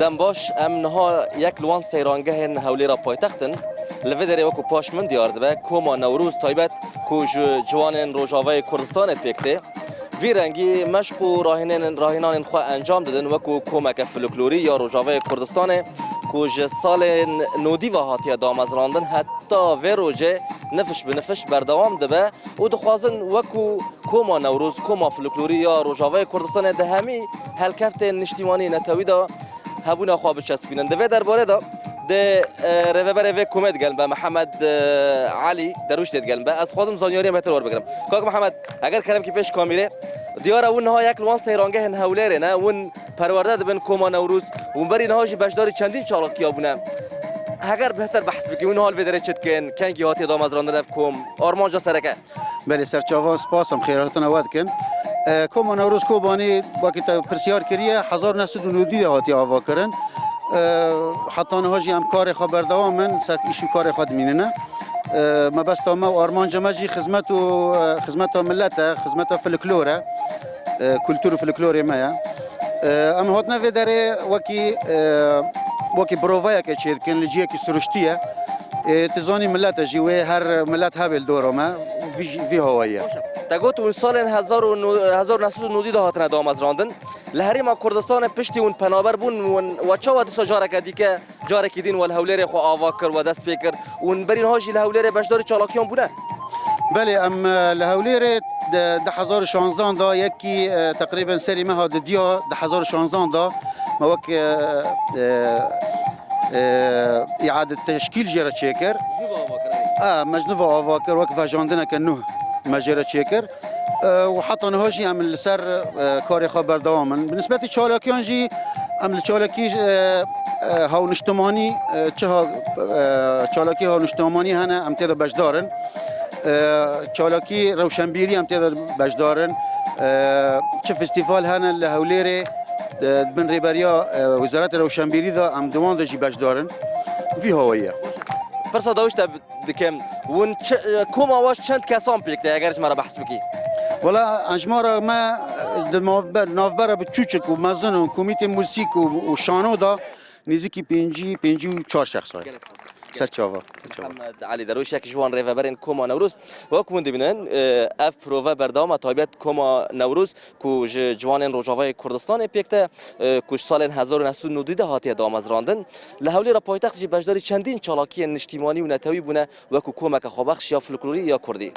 دم باش ام نها یک لوان سیرانگه هولی را پایتختن لودری وکو پاش من دیار دبه کوما نوروز تایبت کو جوان روجاوی کردستان پیکته وی رنگی مشق و راهنان خو انجام دادن وکو کومک فولکلوری یا روجاوی کردستان کو سال نودی و هاتیه دامزراندن حتی و روجه نفش به نفش بردوام دبه و دخوازن وکو کوما نوروز کوما فولکلوری یا روجاوی کردستان ده همی هلکفت نشتیمانی نتوی دا هبونا خواب چسبینن دوی درباره دا ده رهبر وی کومت گلن به محمد علی دروش دید گلن به از خودم زانیاری متر ور بگیرم کاک محمد اگر کرم که پیش کامیره دیار اون ها یک لوان سیرانگه هن هولره نه اون پرورده دبن کوما نوروز اون بری نهاجی بشداری چندین چالاکی بونه اگر بهتر بحث بکی اون حال ودره چت کن کنگی هاتی دام از راندن کوم آرمانجا سرکه بله سرچاوان سپاسم خیراتون ود کن کوما نوروز کوبانی باقی تا پرسیار کریه 1990 هاتی آوا کرن حتی نهاجی هم کار خبر دوام من سر ایشی کار خود مینه ما بس تا ما آرمان جماجی خدمت ملت خدمت فلکلوره کلتور فلکلوری ما اما هات نوی داره وکی بروفایا که چیرکن لجیه کی سرشتیه تزانی ملت جیوه هر ملت هبل دوره ما وی هوایه تگوت اون سال 1990 هاتن دام از راندن لهری ما کردستان پشتی اون پنابر بون و چه و دست جاره که جاره کدین و الهولره خو آوا کر و دست پیکر اون برین هاجی الهولره بشدار چالاکیان بونه بله ام الهولره ده 2016 دا یکی تقریبا سری ما هاد دیا 2016 دا ما وک اعاده تشکیل جرا چیکر مجنوب آوا کر وک واجاندنه کنه مجرا چیکر و حتی نهاجی عمل سر کار خبر دوامن بالنسبه چالاکیان جی عمل چالاکی ها نشتمانی چه چالاکی ها نشتمانی هنه امتیاز بجدارن چالاکی روشنبیری امتیاز بجدارن چه فستیوال هنه لهولیره بن ریبریا وزارت روشنبیری دا ام دوان دا جی بجدارن وی هوایه پرسا داشته دکم ون کوم آواش چند کسان پیکته اگرش مرا بحث بکی ولا انجمارا ما نافبر بچوچک و مزن و کمیته موسیقی و شانو دا نزدیکی 54 شخص های سرچاوا محمد علی دروش یک جوان ریوبرین کوما نوروز و کوم دیبنن اف پرووا بردام تایبت کوما نوروز کو جوان روجاوی کردستان پیکته کو سال 1990 هاتی دام از راندن لهولی را پایتخت بجداری چندین چالاکی نشتیمانی و نتوی بونه و کو کومک خوابخش یا فولکلوری یا کردی